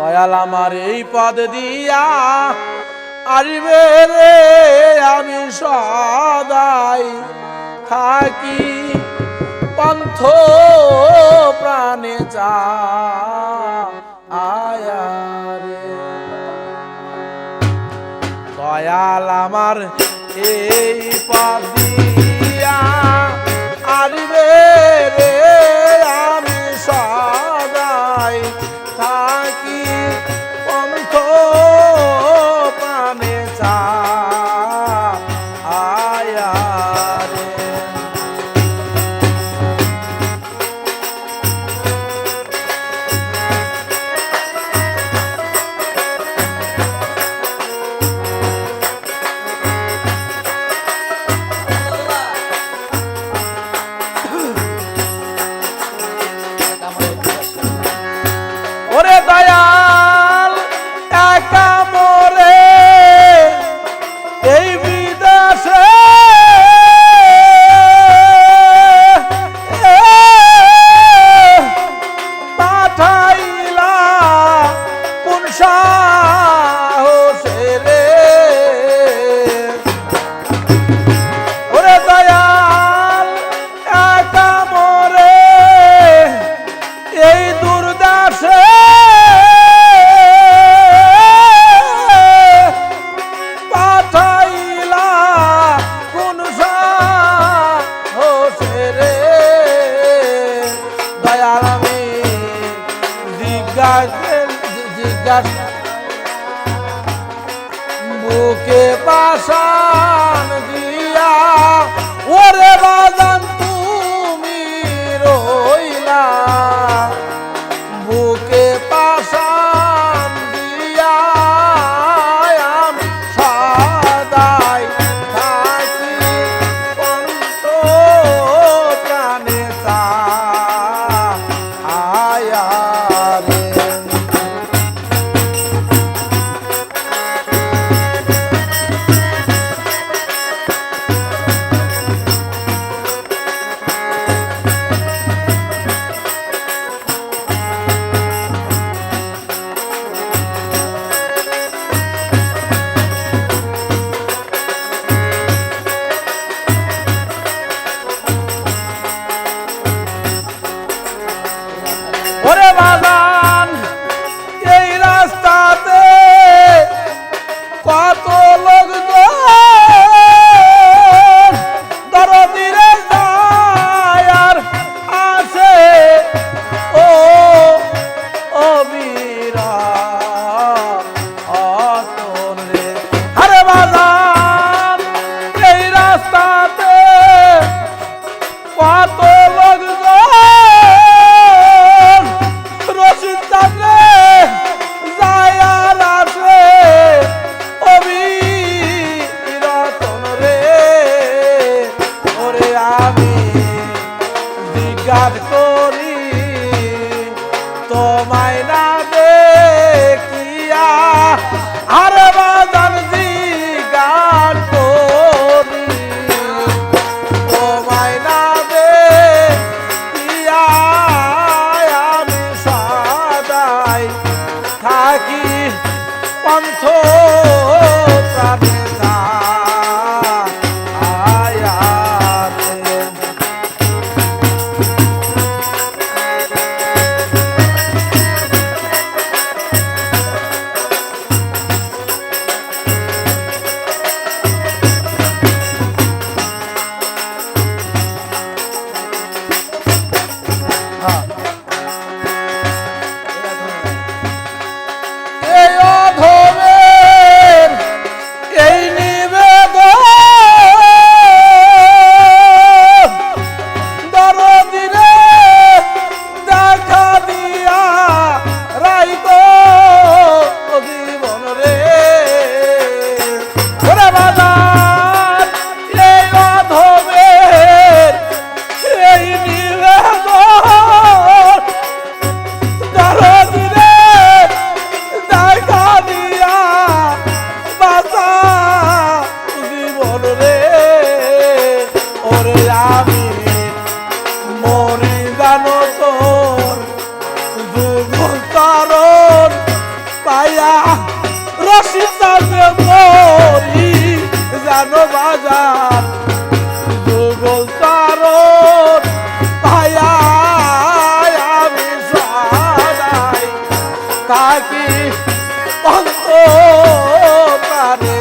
দয়াল আমার এই পদ দিয়া আসবে রে, আমি সদাই থাকি পন্থ প্রাণে আয়া রে। দয়াল আমার এই পদ দিয়া আসবে রে, আমি সদাই থাকি পন্থ প্রাণে আয়া রে। ওরে দয়াল একা মোরে এই বিদেশে পাঠাইলা কোন সাহসে রে। ওরে দয়াল একা মোরে এই দুর্দশে পাঠাইলা কোন সাহসে রে। দয়াল আমি জিজ্ঞাসা বুকে পাশান দিয়া ওরে বাজান তুমি রইলা, বুকে পাশান দিয়া আমি সদাই থাকি পন্থ প্রাণে আয়া রে। ওরে বাগান এই রাস্তাতে কত লোকজন দরদিরে যায় আর আসে ও অবিরাম রে। আরে বাগান এই রাস্তাতে কত লোকজন রশিদ চাঁদে যায় আর আসে অবিরতন রে। ওরে আমি জিজ্ঞাসা করি তোমায় না দেখিয়া, আরে বাজান জিজ্ঞাসা করি তোমায় না দেখিয়া আমি সদাই থাকি পন্থ প্রাণে আয়া রে। এই অধমে থাকি অন্ত প্রাণে